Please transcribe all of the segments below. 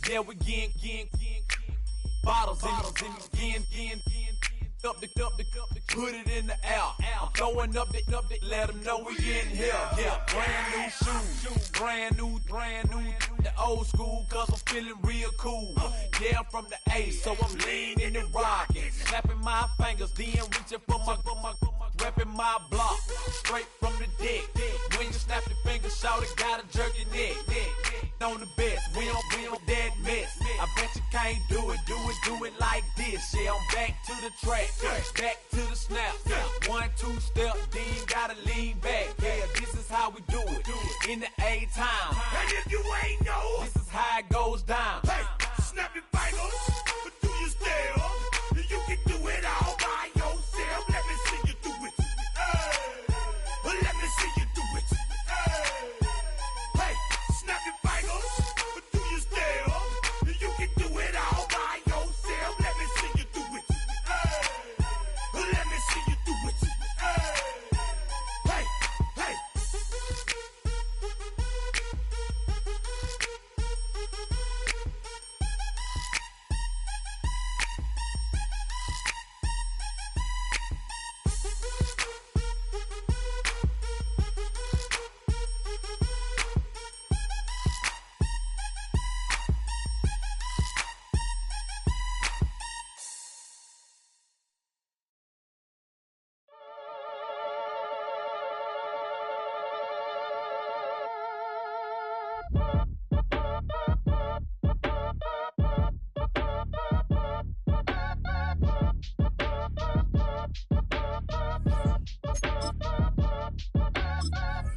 Yeah, we getting bottles in again. Up the put it in the air. I'm throwing up the, let them know we in here. Yeah, brand new shoes, brand new. The old school, cause I'm feeling real cool. Yeah, I'm from the A, so I'm leaning and rocking. Snapping my fingers, then reaching for my repping my block. Straight from the deck. When you snap your fingers, shout it, gotta jerk your neck. On the best, we don't that mess. I bet you can't do it like this. Yeah, I'm back to the track, back to the snap. 1, 2 step, then gotta lean back. Yeah, this is how we do it in the A-time. And if you ain't know, this is how it goes down. Hey, snap your fingers, but do you still? You can do it all by yourself. Let me see you do it. Let me see you do it. Hey, snap your fingers, but do you still? You can do it all by yourself. Let me see you do it. Let me see you do it. Hey.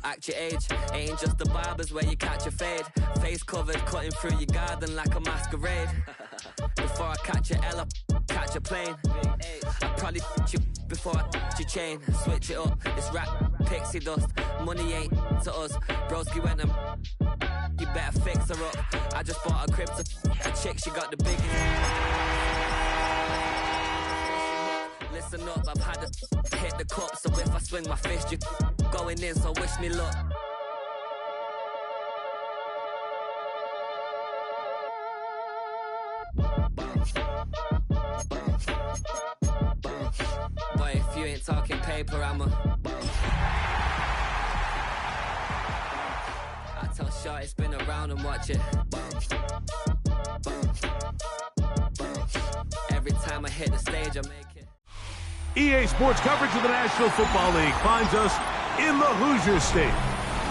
Act your age, ain't just the barbers where you catch a fade. Face covered, cutting through your garden like a masquerade. Before I catch a L up, catch a plane. I probably you before I your chain. Switch it up, it's rap, pixie dust. Money ain't to us. Broski went and you better fix her up. I just bought a crib to a chick, she got the biggest. Listen up, I've had to hit the cup, so if I swing my fist, you going in, so wish me luck. Boy, if you ain't talking paper, I'm a... I tell Shorty spin around and watch it. Every time I hit the stage, I make it. EA Sports coverage of the National Football League finds us in the Hoosier State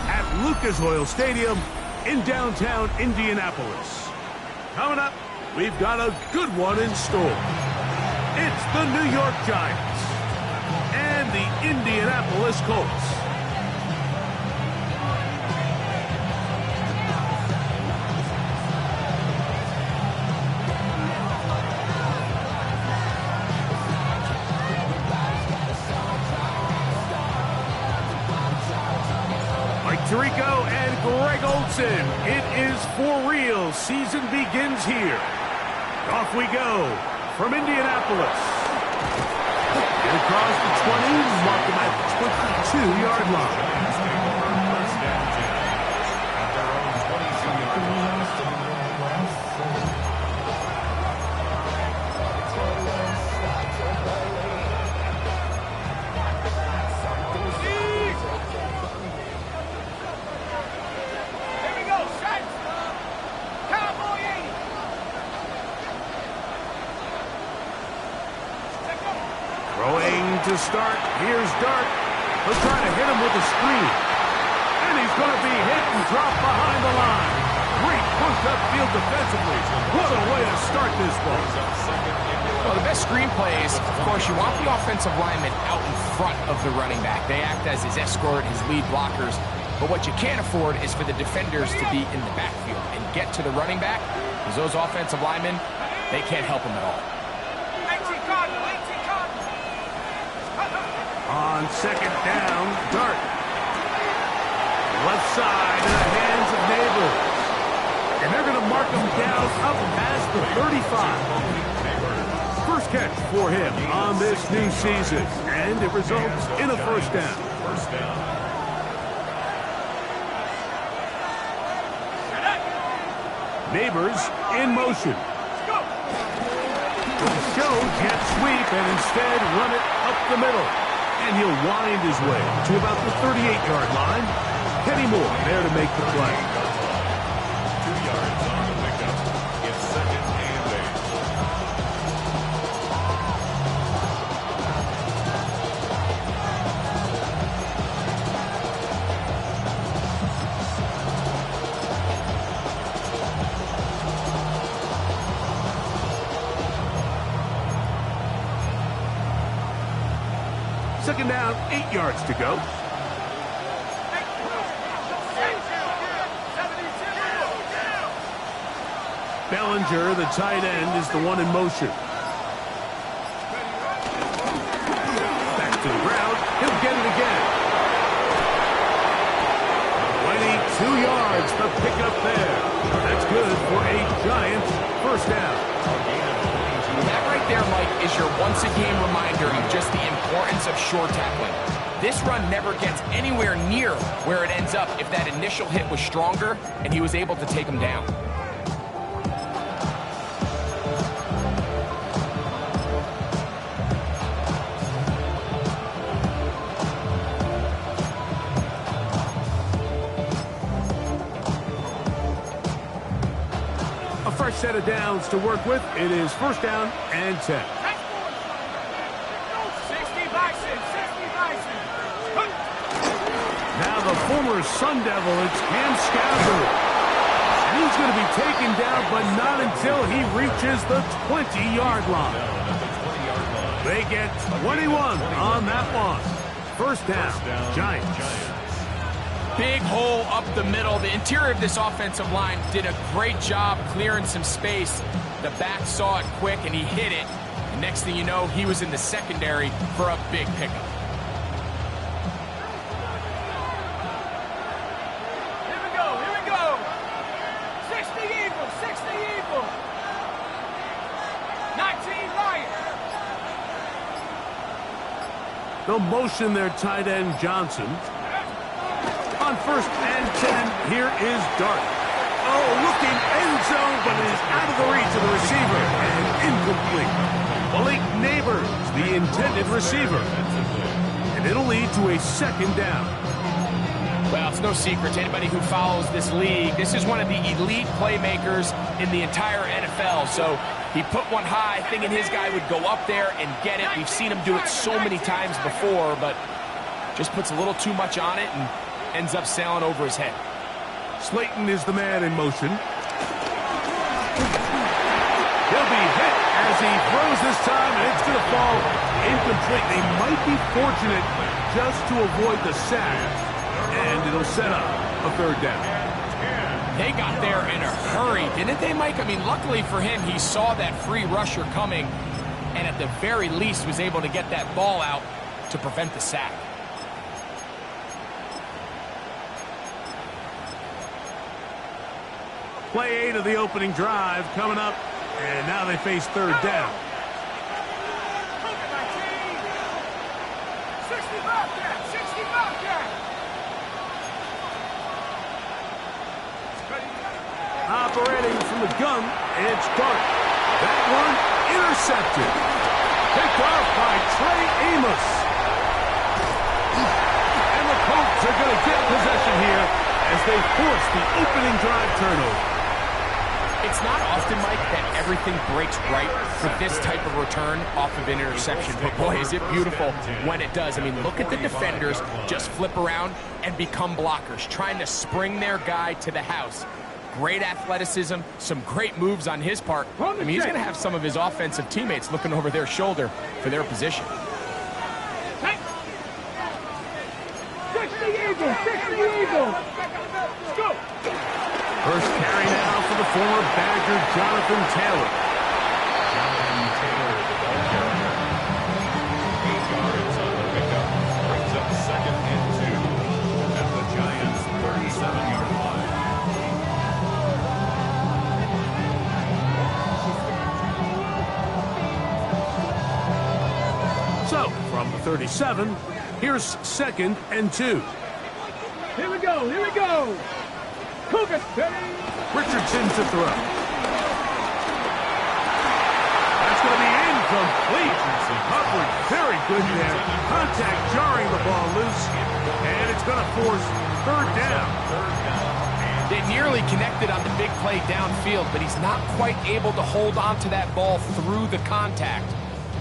at Lucas Oil Stadium in downtown Indianapolis. Coming up, we've got a good one in store. It's the New York Giants and the Indianapolis Colts. Tirico and Greg Olsen. It is for real. Season begins here. Off we go from Indianapolis. And across the 20, mark them at the 22-yard line. To start, here's Dart. He'll try to hit him with a screen. And he's going to be hit and dropped behind the line. Great push upfield defensively. What a way to start this ball. Well, the best screen plays, of course, you want the offensive lineman out in front of the running back. They act as his escort, his lead blockers. But what you can't afford is for the defenders to be in the backfield and get to the running back, because those offensive linemen, they can't help him at all. On second down, Dart. Left side in the hands of Neighbors. And they're going to mark him down up past the 35. First catch for him on this new season. And it results in a first down. Neighbors in motion. Will show jet sweep and instead run it up the middle. And he'll wind his way to about the 38-yard line. Kenny Moore there to make the play. 2 yards on the pickup. It's 2nd and 8. Second down, 8 yards to go. Bellinger, the tight end, is the one in motion. Back to the ground. He'll get it again. 22 yards for pickup there. That's good for a Giants first down. That right there, Mike, is your once-a-game reminder of just the importance of short tackling. This run never gets anywhere near where it ends up if that initial hit was stronger and he was able to take him down. A fresh set of downs to work with. It is first down and 10. Now the former Sun Devil, it's Cam Scouser. And he's going to be taken down, but not until he reaches the 20-yard line. They get 21 on that one. First down, Giants. Big hole up the middle. The interior of this offensive line did a great job clearing some space. The back saw it quick, and he hit it. And next thing you know, he was in the secondary for a big pickup. Here we go. 60 Eagles, 19 Lions. They'll motion their tight end, Johnson. On first and 10, here is Dart. Oh, looking end zone, but it is out of the reach of the receiver and incomplete. Malik Neighbors, the intended receiver. And it'll lead to a second down. Well, it's no secret to anybody who follows this league. This is one of the elite playmakers in the entire NFL. So he put one high, thinking his guy would go up there and get it. We've seen him do it so many times before, but just puts a little too much on it and ends up sailing over his head. Slayton is the man in motion. He'll be hit as he throws this time, and it's going to fall incomplete. They might be fortunate just to avoid the sack, and it'll set up a third down. They got there in a hurry, didn't they, Mike? I mean, luckily for him, he saw that free rusher coming, and at the very least was able to get that ball out to prevent the sack. Play 8 of the opening drive coming up, and now they face third down. 60 Bobcat. Operating from the gun, it's Dart. That one intercepted. Picked off by Trey Amos. And the Colts are going to get possession here as they force the opening drive turnover. It's not often, Mike, that everything breaks right for this type of return off of an interception. But boy, is it beautiful when it does. I mean, look at the defenders just flip around and become blockers, trying to spring their guy to the house. Great athleticism, some great moves on his part. I mean, he's going to have some of his offensive teammates looking over their shoulder for their position. 60 Eagles. Let's go. First carry now for the former Badger, Jonathan Taylor. Taylor, the ball carrier. 8 yards on the pickup. Brings up 2nd and 2 at the Giants' 37-yard line. So, from the 37, here's 2nd and 2. Here we go. Cougar, steady. Richardson to throw. That's going to be incomplete. Coverage very good there. Contact jarring the ball loose. And it's going to force third down. They nearly connected on the big play downfield, but he's not quite able to hold on to that ball through the contact.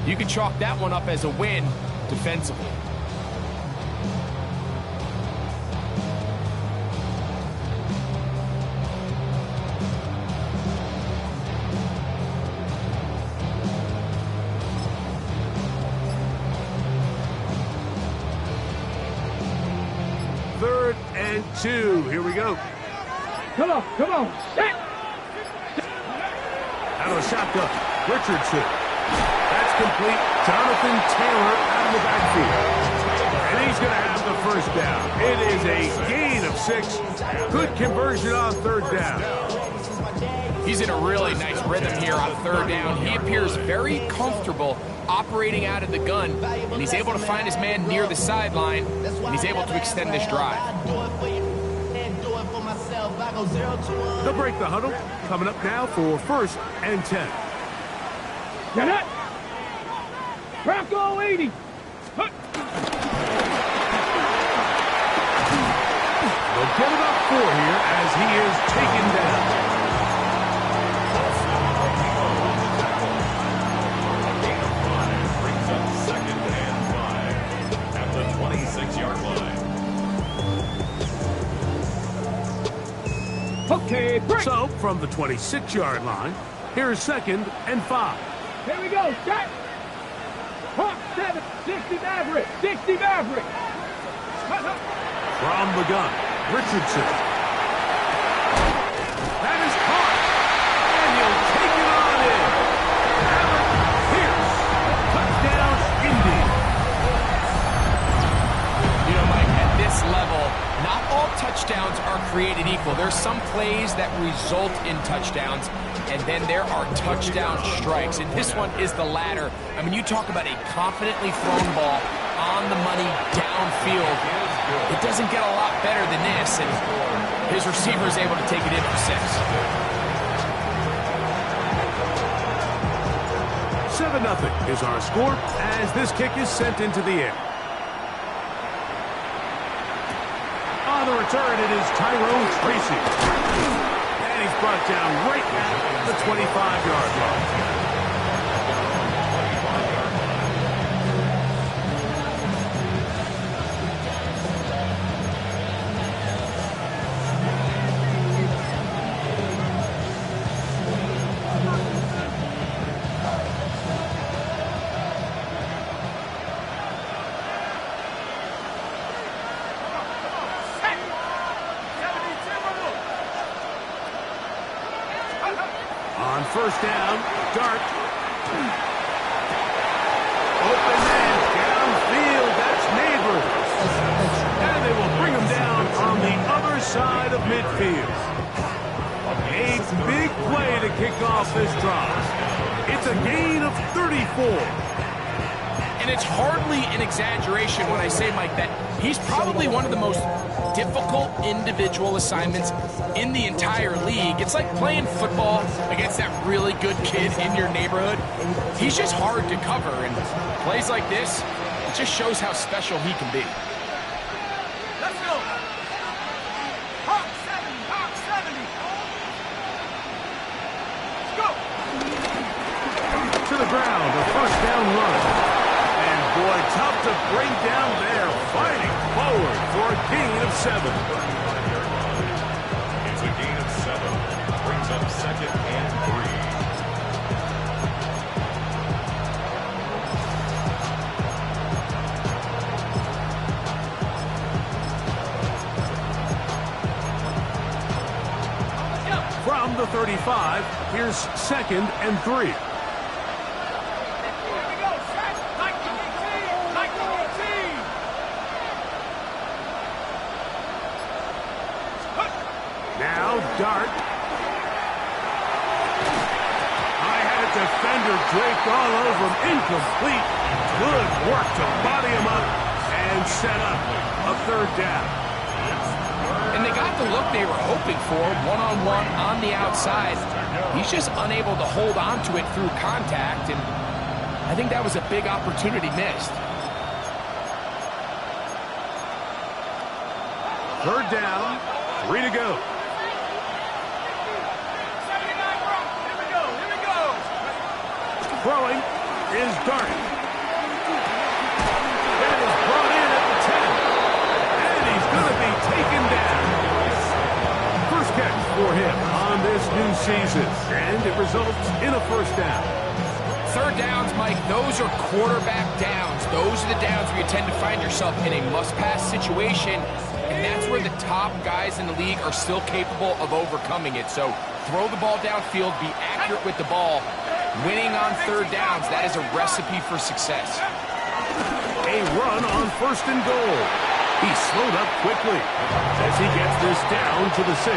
You can chalk that one up as a win defensively. Third and 2. Here we go. Come on, come on. Set. Out of the shotgun. Richardson. That's complete. Jonathan Taylor out of the backfield. And he's going to have the first down. It is a gain of 6. Good conversion on third down. He's in a really nice rhythm here on third down. He appears very comfortable operating out of the gun, and he's able to find his man near the sideline, and he's able to extend this drive. They'll break the huddle. Coming up now for 1st and 10. Get it. Bronco 80. Hut. They'll get about 4 here as he is taken down. Brings up 2nd and 5 at the 26-yard line. Okay, break. So, from the 26-yard line, here's 2nd and 5. Here we go. Set. Hawk 7. 60 Maverick. 60 Maverick. Hut, hut. From the gun, Richardson. That is caught. And he'll take it on in. Alec Pierce. Touchdown, Indy. You know, Mike, at this level, not all touchdowns are created equal. There's some plays that result in touchdowns, and then there are touchdown strikes. And this one is the latter. I mean, you talk about a confidently thrown ball on the money downfield. It doesn't get a lot better than this, and his receiver is able to take it in for 6. 7-0 is our score as this kick is sent into the air. On the return, it is Tyrone Tracy. And he's brought down right at the 25-yard line. On 1st down, Dart. Open man downfield, that's Neighbors. And they will bring him down on the other side of midfield. A big play to kick off this drive. It's a gain of 34. And it's hardly an exaggeration when I say, Mike, that he's probably one of the most difficult individual assignments in the entire league. It's like playing football against that really good kid in your neighborhood. He's just hard to cover, and plays like this, it just shows how special he can be. Let's go. Hawk 70. Hawk 70. Let's go. To the ground, a 1st down run. Boy, tough to bring down there, fighting forward for a gain of 7. It's a gain of 7. Brings up 2nd and 3. From the 35, here's 2nd and 3. Now Dart. I had a defender draped all over him. Incomplete. Good work to body him up and set up a 3rd down. And they got the look they were hoping for, one-on-one on the outside. He's just unable to hold on to it through contact, and I think that was a big opportunity missed. Third down, 3 to go. Throwing is Darty. That is brought in at the 10. And he's going to be taken down. First catch for him on this new season. And it results in a first down. Third downs, Mike, those are quarterback downs. Those are the downs where you tend to find yourself in a must-pass situation, and that's where the top guys in the league are still capable of overcoming it. So throw the ball downfield, be accurate with the ball. Winning on third downs, that is a recipe for success. A run on first and goal. He slowed up quickly as he gets this down to the 6.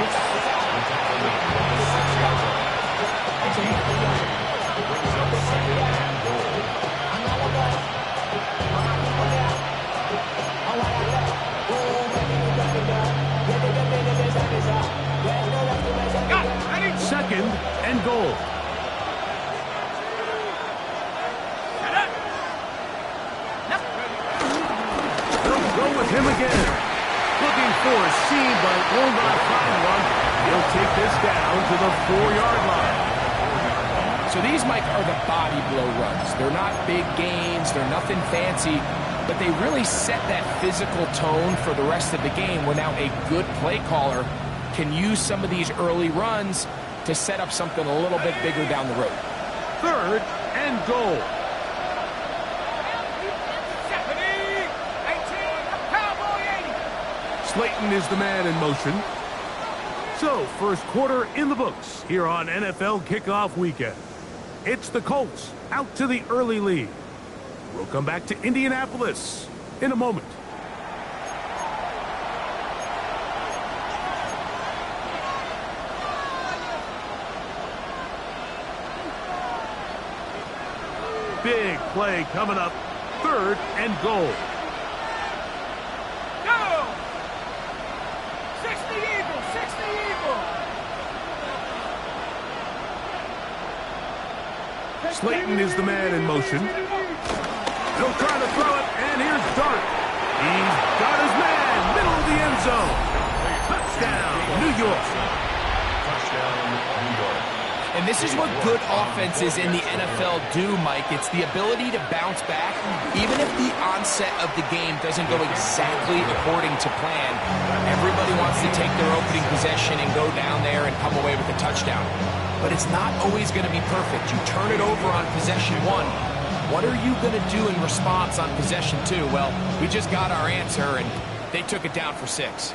Second and goal. They'll go with him again. Looking for a seam, but will not find one. He'll take this down to the 4-yard line. So these, Mike, are the body blow runs. They're not big gains. They're nothing fancy. But they really set that physical tone for the rest of the game where now a good play caller can use some of these early runs to set up something a little bit bigger down the road. Third and goal. Slayton is the man in motion. So, first quarter in the books here on NFL Kickoff Weekend. It's the Colts out to the early lead. We'll come back to Indianapolis in a moment. Big play coming up. Third and goal. Go! 60 Eagle! 60 Eagle! Slayton is the man in motion. He'll try to throw it, and here's Dart. He's got his man, middle of the end zone. Touchdown, New York. Touchdown, New York. And this is what good offenses in the NFL do, Mike. It's the ability to bounce back, even if the onset of the game doesn't go exactly according to plan. Everybody wants to take their opening possession and go down there and come away with a touchdown. But it's not always going to be perfect. You turn it over on possession 1. What are you going to do in response on possession 2? Well, we just got our answer, and they took it down for 6.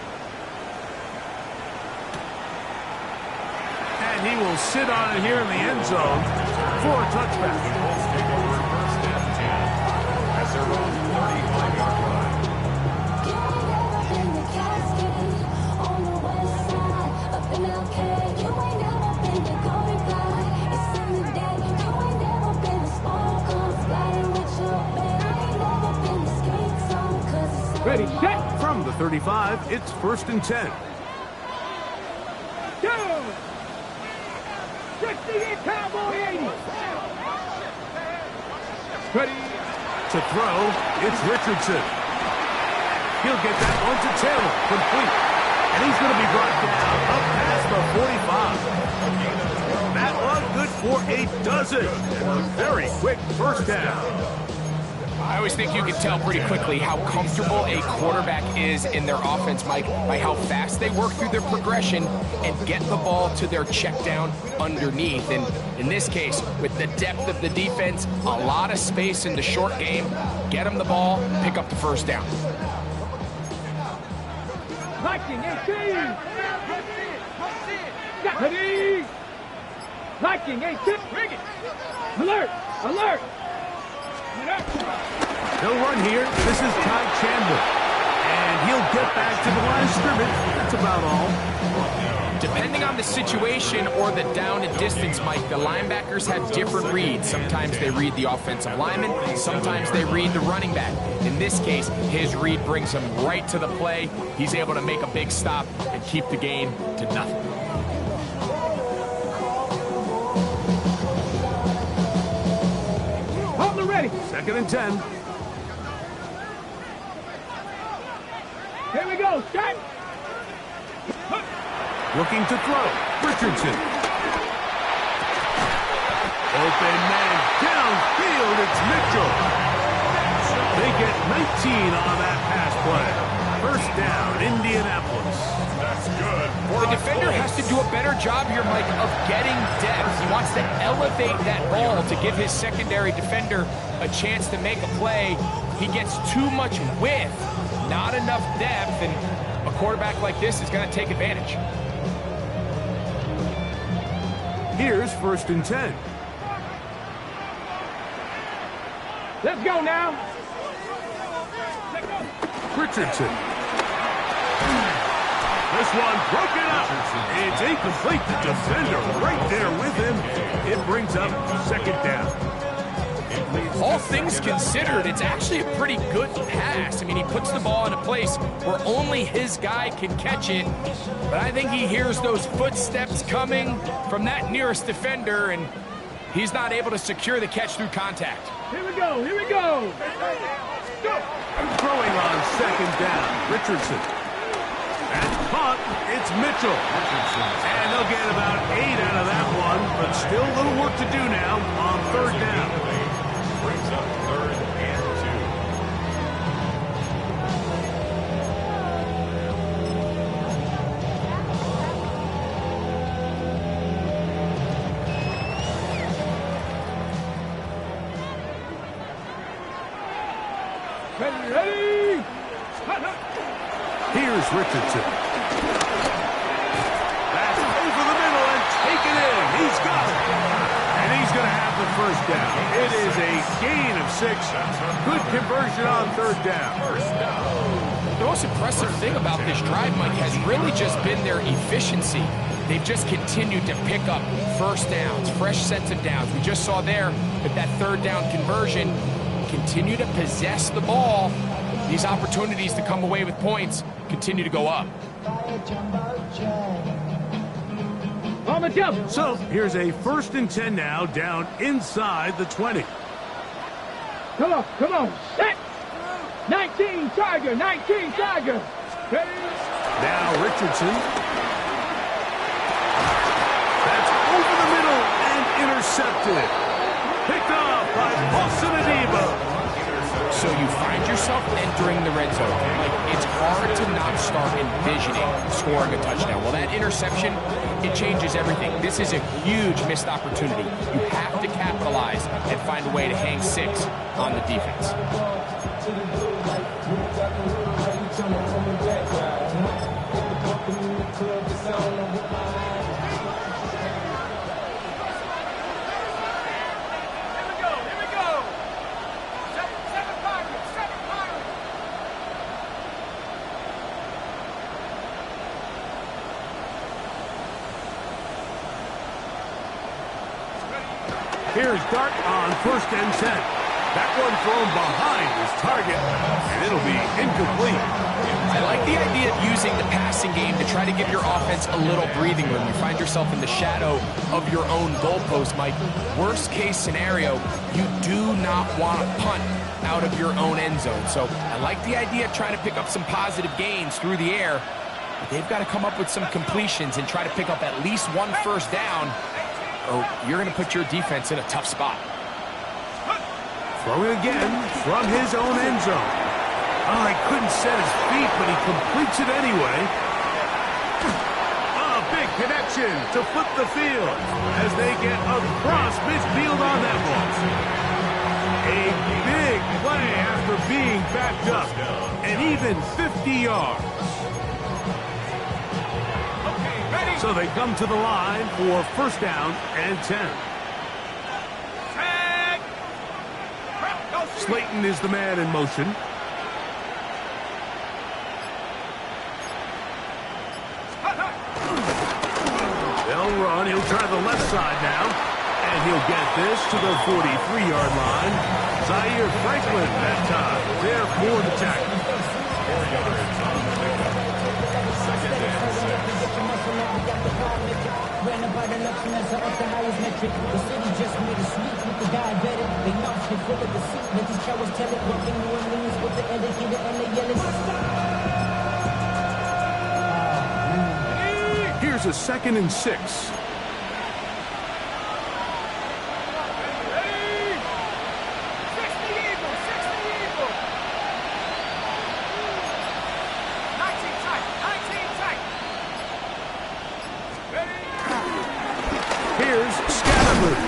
And he will sit on it here in the end zone for a touchback. Colts take over first and 10 at their own 35-yard line. Ready, set! From the 35, it's first and 10. Go! 60 in Cowboy 80! Ready? To throw, it's Richardson. He'll get that one to Taylor, complete. And he's going to be brought down up past the 45. That one good for a dozen. And a very quick first down. I always think you can tell pretty quickly how comfortable a quarterback is in their offense, Mike, by how fast they work through their progression and get the ball to their check down underneath. And in this case, with the depth of the defense, a lot of space in the short game, get them the ball, pick up the first down. Liking 18! Ready! Liking 18! Bring it! Alert! Alert! He'll run here. This is Ty Chandler. And he'll get back to the line of scrimmage. That's about all. Depending on the situation or the down and distance, Mike, the linebackers have different reads. Sometimes they read the offensive lineman, sometimes they read the running back. In this case, his read brings him right to the play. He's able to make a big stop and keep the gain to nothing. Hold it ready. 2nd and 10. Here we go. Shot. Looking to throw. Richardson. Open man downfield. It's Mitchell. They get 19 on that pass play. 1st down, Indianapolis. That's good. The defender has to do a better job here, Mike, of getting depth. He wants to elevate that ball to give his secondary defender a chance to make a play. He gets too much width, not enough depth, and a quarterback like this is going to take advantage. Here's 1st and 10. Let's go now. Richardson. This one broken up. It's incomplete. The defender right there with him. It brings up 2nd down. All things considered, it's actually a pretty good pass. I mean, he puts the ball in a place where only his guy can catch it. But I think he hears those footsteps coming from that nearest defender, and he's not able to secure the catch through contact. Here we go. Here we go. Go. Throwing on 2nd down. Richardson. That's caught. It's Mitchell. And they'll get about 8 out of that one, but still a little work to do now on 3rd down. Brings up 3rd and 2. Ready. Here's Richardson. That's over the middle and taken in. He's got it. And he's going to have the 1st down. It is a gain of 6. Good conversion on 3rd down. The most impressive thing about this drive, Mike, has really just been their efficiency. They've just continued to pick up 1st downs, fresh sets of downs. We just saw there with that 3rd down conversion, continue to possess the ball. These opportunities to come away with points continue to go up. On the jump. So here's a 1st and 10 now, down inside the 20. Come on. Come on. Set. 19 Tiger. 19 Tiger. Ready. Now Richardson. That's over the middle and intercepted. Picked off by Paulson Adebo. So you find yourself entering the red zone. Like, it's hard to not start envisioning scoring a touchdown. Well, that interception, it changes everything. This is a huge missed opportunity. You have to capitalize and find a way to hang 6 on the defense. Here's Dart on 1st and 10. That one thrown behind his target, and it'll be incomplete. I like the idea of using the passing game to try to give your offense a little breathing room. You find yourself in the shadow of your own goalpost, Mike. Worst case scenario, you do not want to punt out of your own end zone. So I like the idea of trying to pick up some positive gains through the air. But they've got to come up with some completions and try to pick up at least 1 1st down, or you're going to put your defense in a tough spot. Throwing again from his own end zone. Oh, he couldn't set his feet, but he completes it anyway. A big connection to flip the field as they get across midfield on that one. A big play after being backed up, and even 50 yards. So they come to the line for 1st down and 10. Slayton is the man in motion. long run. He'll try the left side now. And he'll get this to the 43-yard line. Zaire Franklin that time. There for the tackle. 4 yards on the pickup. Second and 6. Ran about an option as up the highest metric. The city just made a sweep with the diabetic. They knocked it full of the seat. Let these cowards tell it. Walking New Orleans with the educated and the yelling. Here's a 2nd and 6. Here's Scatterwood.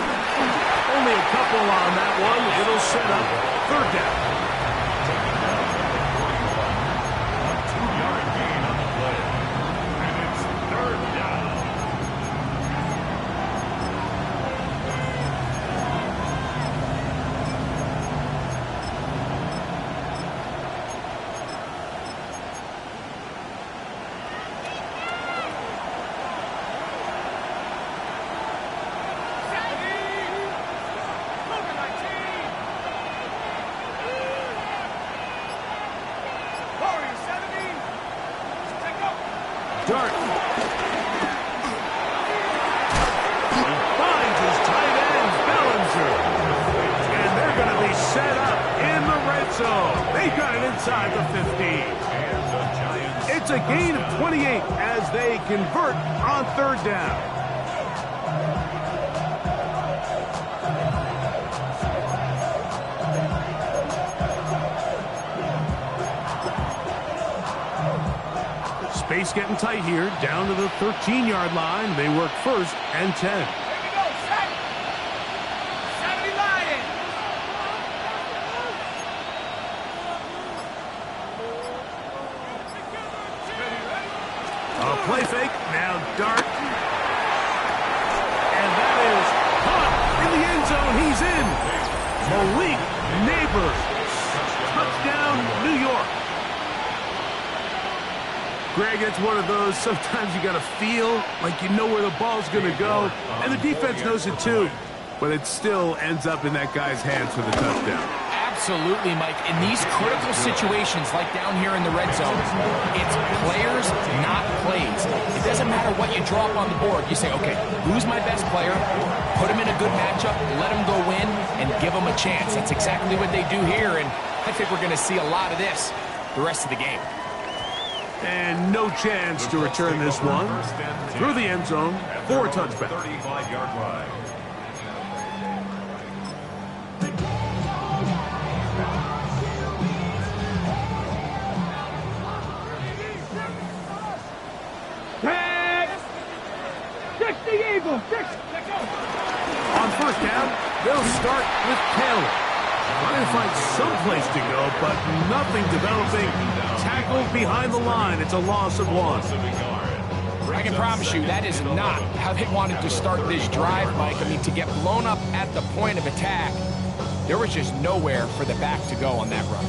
Only a couple on that one. It'll set up 3rd down. A 2-yard gain on the play. And it's 3rd down. Dart. He finds his tight end, Bellinger. And they're going to be set up in the red zone. They got it inside the 15. It's a gain of 28 as they convert on 3rd down. Space getting tight here, down to the 13-yard line. They work 1st and 10. Here we go, set. 70 Lions. A play fake, now Dart. And that is caught in the end zone. He's in. Malik Neighbors. Touchdown, New York. Greg, it's one of those, sometimes you got to feel like you know where the ball's going to go, and the defense knows it too, but it still ends up in that guy's hands for the touchdown. Absolutely, Mike. In these critical situations, like down here in the red zone, it's players, not plays. It doesn't matter what you drop on the board. You say, okay, who's my best player? Put him in a good matchup, let him go win, and give him a chance. That's exactly what they do here, and I think we're going to see a lot of this the rest of the game. And no chance to return this one through the end zone for a touchback. 35-yard line. Tag. 60 Eagles. 6. On 1st down, they'll start with Taylor. Trying to find some place to go, but nothing developing. Tackled behind the line. It's a loss of 1. I can promise you that is not how they wanted to start this drive, Mike. I mean, to get blown up at the point of attack, there was just nowhere for the back to go on that run.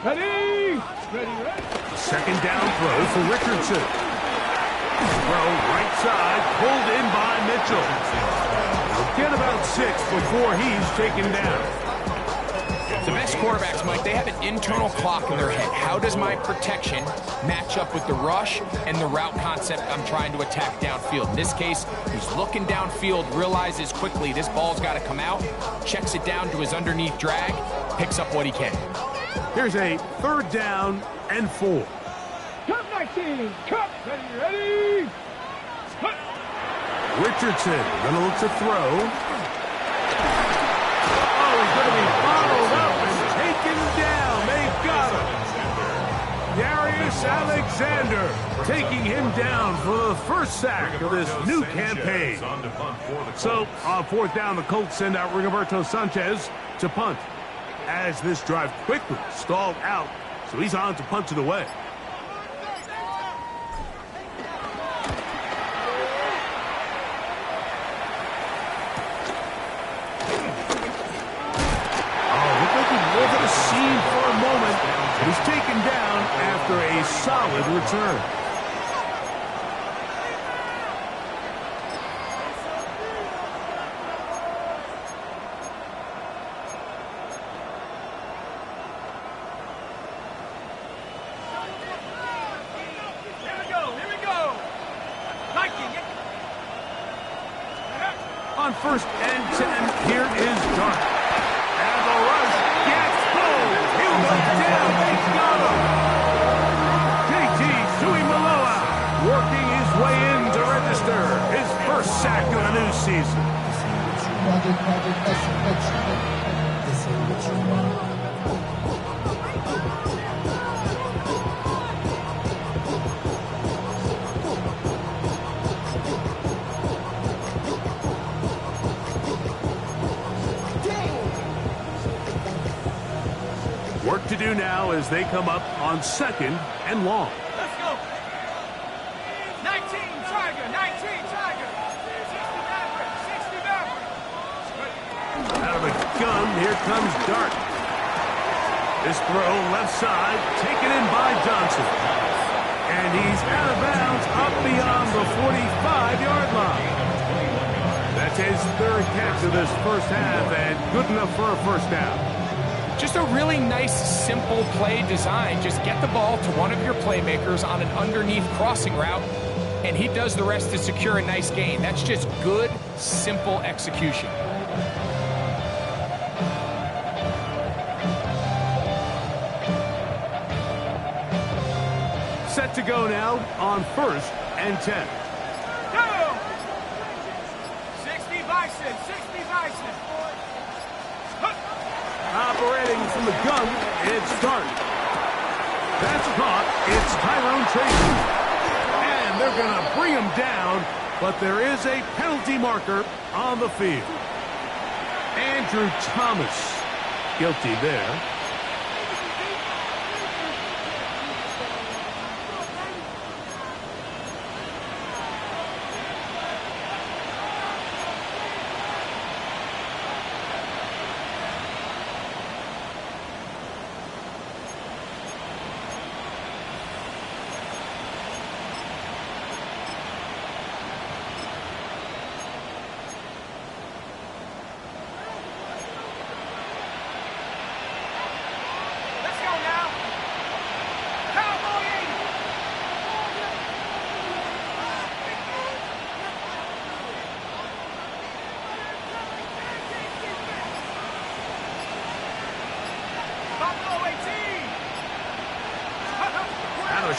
Ready. 2nd down throw for Richardson. Throw right side, pulled in by Mitchell. He'll get about 6 before he's taken down. The best quarterbacks, Mike, they have an internal clock in their head. How does my protection match up with the rush and the route concept I'm trying to attack downfield? In this case, he's looking downfield, realizes quickly this ball's got to come out, checks it down to his underneath drag, picks up what he can. Here's a 3rd down and 4. Cup 19. Cup. Ready. Cut. Richardson gonna look to throw. Oh, he's gonna be bottled up and taken down. They've got him. Darius Alexander taking him down for the 1st sack of this new campaign. So on 4th down, the Colts send out Rigoberto Sanchez to punt. As this drive quickly stalled out, so he's on to punt it away. scene for a moment. He's taken down after a solid return. On 1st and 10, here is Dart. And the rush gets home. He'll go down. They got him. JT Tuimoloau working his way in to register his first sack of the new season. Work to do now as they come up on 2nd and long. Let's go. 19 Tiger, 19 Tiger. 60 Maverick, 60 Maverick. Out of the gun, here comes Dart. This throw left side, taken in by Johnson. And he's out of bounds up beyond the 45-yard line. That's his 3rd catch of this first half and good enough for a first down. Just a really nice, simple play design. Just get the ball to one of your playmakers on an underneath crossing route, and he does the rest to secure a nice gain. That's just good, simple execution. Set to go now on 1st and 10. Go! 60 Bison, 60 Bison. Operating from the gun, it's Dart. That's caught. It's Tyrone Tracy. And they're going to bring him down, but there is a penalty marker on the field. Andrew Thomas guilty there.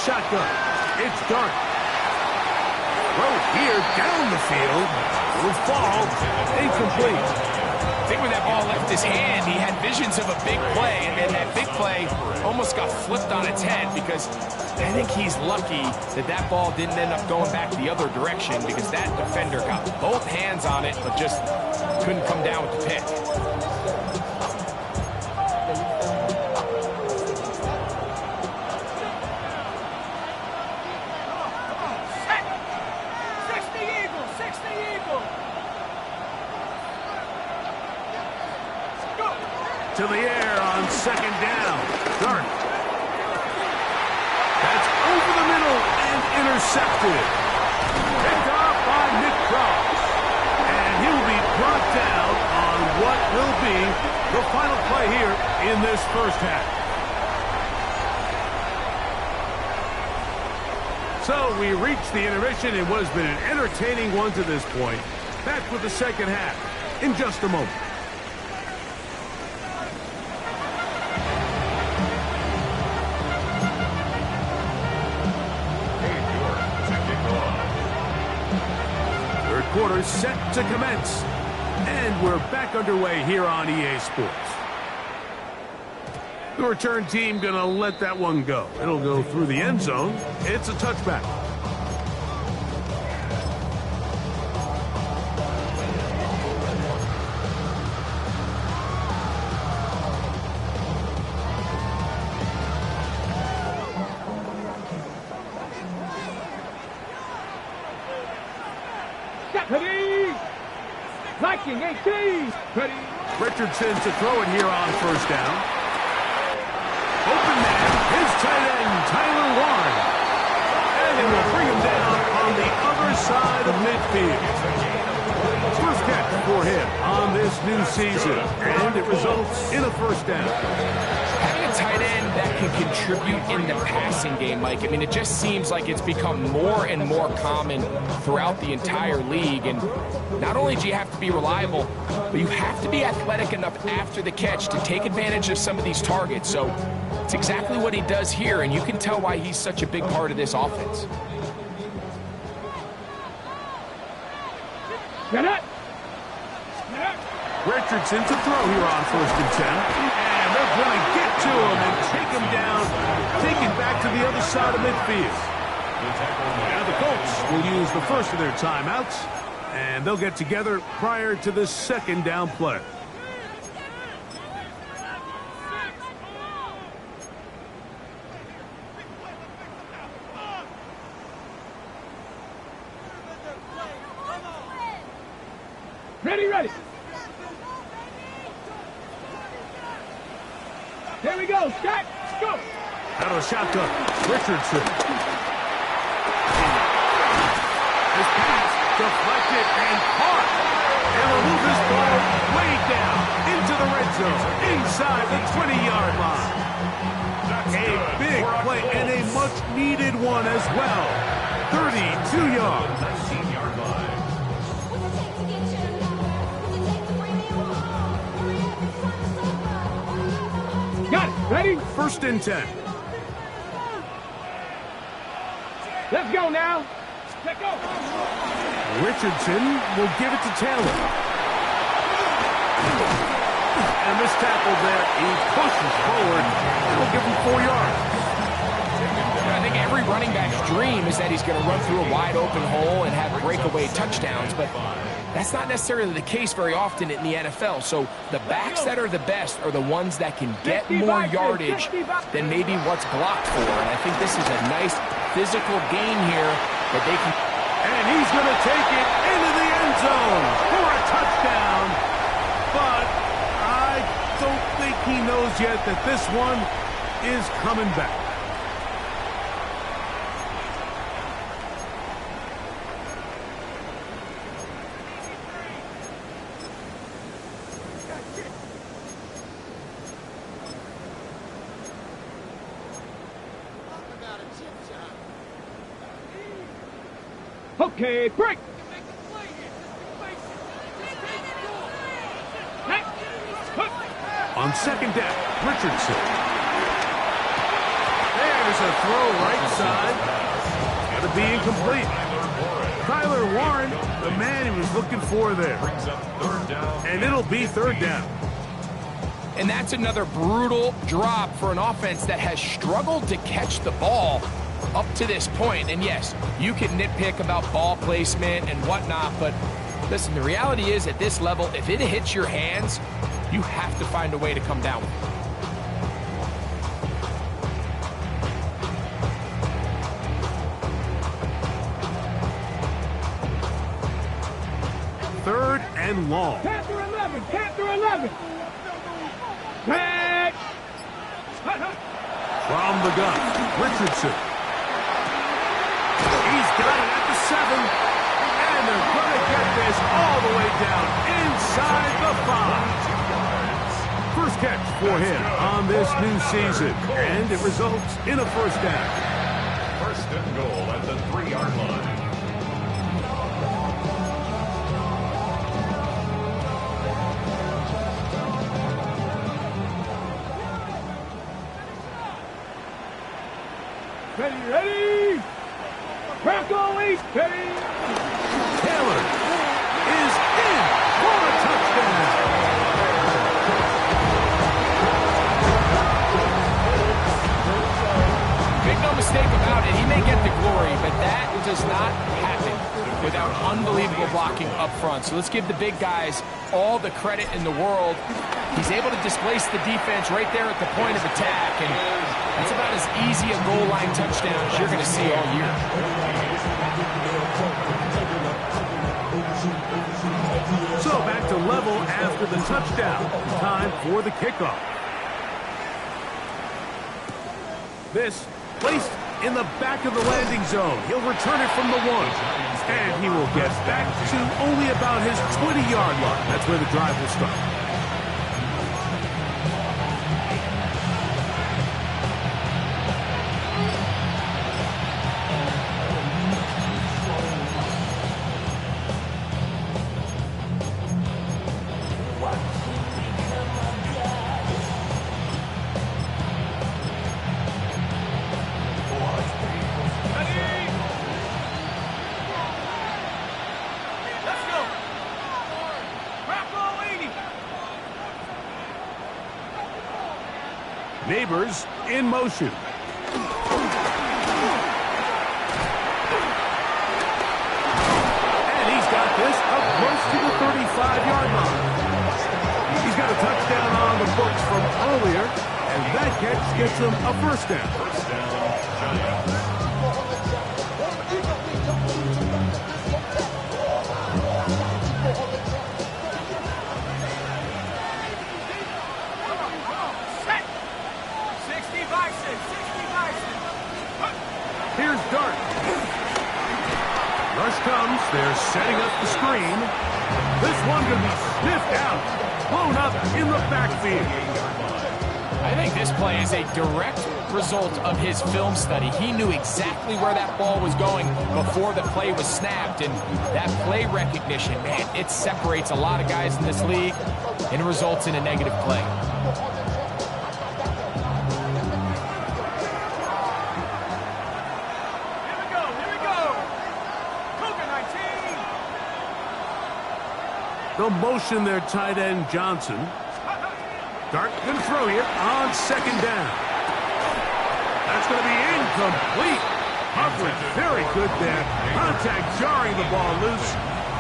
Shotgun. It's Dart. Throw here down the field. Will fall. Incomplete. I think when that ball left his hand, he had visions of a big play, and then that big play almost got flipped on its head because I think he's lucky that that ball didn't end up going back the other direction because that defender got both hands on it but just couldn't come down with the pick. To the air on 2nd down. Dart. That's over the middle and intercepted. Picked off by Nick Cross. And he'll be brought down on what will be the final play here in this first half. So we reached the intermission in what has been an entertaining one to this point. Back with the second half in just a moment. Quarter set to commence. And we're back underway here on EA Sports. The return team going to let that one go. It'll go through the end zone. It's a touchback. Ready! Viking 18! Ready! Richardson to throw it here on 1st down. for him on this new season, and it results in a first down. Having a tight end that can contribute in the passing game, Mike, I mean, it just seems like it's become more and more common throughout the entire league. And not only do you have to be reliable, but you have to be athletic enough after the catch to take advantage of some of these targets. So it's exactly what he does here, and you can tell why he's such a big part of this offense. Get it! Richardson to throw here on 1st and 10. And they're going to get to him and take him down, take it back to the other side of midfield. Now the Colts will use the first of their timeouts, and they'll get together prior to the second down play. Ready. Here we go, Scott. Let's go. Out of the shotgun, Richardson. His pass deflected and caught. And will move this ball way down into the red zone, inside the 20-yard line. A big play and a much-needed one as well. 32 yards. Got it. Ready? 1st and 10. Let's go now. Let's go. Richardson will give it to Taylor. And this tackle there, he pushes forward. It'll give him 4 yards. I think every running back's dream is that he's going to run through a wide open hole and have breakaway touchdowns, but that's not necessarily the case very often in the NFL. So the backs that are the best are the ones that can get more yardage than maybe what's blocked for. And I think this is a nice physical gain here that they can. And he's going to take it into the end zone for a touchdown. But I don't think he knows yet that this one is coming back. Okay, break. On 2nd down, Richardson. There's a throw right side. Got to be incomplete. Tyler Warren, the man he was looking for there. And it'll be 3rd down. And that's another brutal drop for an offense that has struggled to catch the ball up to this point. And yes, you can nitpick about ball placement and whatnot, but listen, the reality is at this level, if it hits your hands, you have to find a way to come down with it. Third and long. Panther 11. Back. From the gun, Richardson. He's got it at the 7. And they're going to get this all the way down inside the 5. First catch for him on this new season. And it results in a first down. 1st and goal at the 3-yard line. Ready. Bronco East, ready. Taylor is in for a touchdown. Make no mistake about it, he may get the glory, but that does not happen without unbelievable blocking up front. So let's give the big guys all the credit in the world. He's able to displace the defense right there at the point of attack, and that's about as easy a goal line touchdown as you're going to see all year. So back to level after the touchdown. Time for the kickoff. This placed in the back of the landing zone. He'll return it from the 1. And he will get back to only about his 20-yard line. That's where the drive will start. Neighbors in motion. And he's got this up close to the 35-yard line. He's got a touchdown on the books from earlier, and that catch gets him a first down. First down, Giants. Here's Dart. Rush comes. They're setting up the screen. This one going to be sniffed out. Blown up in the backfield. I think this play is a direct result of his film study. He knew exactly where that ball was going before the play was snapped. And that play recognition, man, it separates a lot of guys in this league and results in a negative play. They'll motion their tight end, Johnson. Dart going to throw here on second down. That's going to be incomplete. Coverage very good there. Contact jarring the ball loose.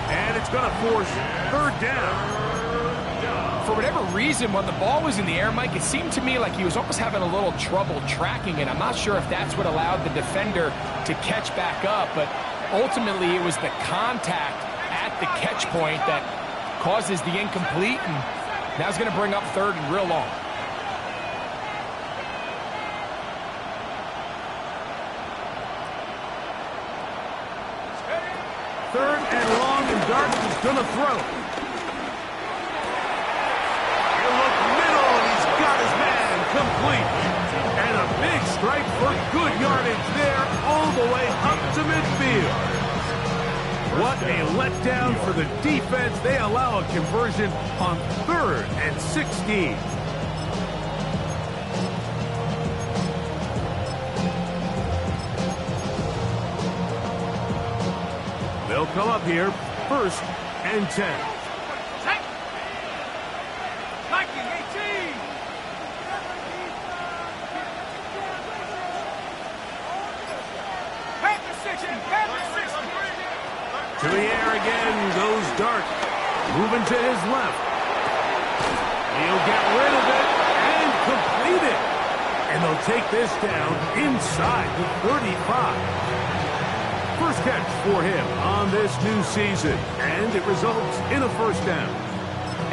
And it's going to force third down. For whatever reason, when the ball was in the air, Mike, it seemed to me like he was almost having a little trouble tracking it. I'm not sure if that's what allowed the defender to catch back up, but ultimately it was the contact at the catch point that causes the incomplete, and now it's going to bring up third and real long. Third and long, and Dart is going to throw. He'll look middle, and he's got his man complete. And a big strike for good yardage there, all the way up to midfield. What a letdown for the defense. They allow a conversion on 3rd and 16. They'll come up here, 1st and 10. To the air again goes Dart. Moving to his left. He'll get rid of it and complete it. And they'll take this down inside the 35. First catch for him on this new season. And it results in a first down.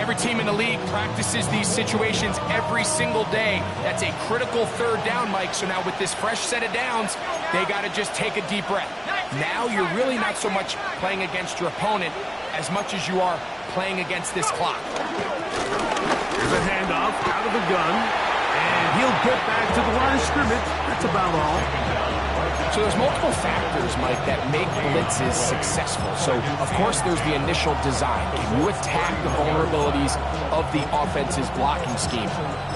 Every team in the league practices these situations every single day. That's a critical third down, Mike. So now with this fresh set of downs, they got to just take a deep breath. Now you're really not so much playing against your opponent as much as you are playing against this clock. Here's a handoff out of the gun, and he'll get back to the line of scrimmage. That's about all. So there's multiple factors, Mike, that make blitzes successful. So, of course, there's the initial design. Can you attack the vulnerabilities of the offense's blocking scheme?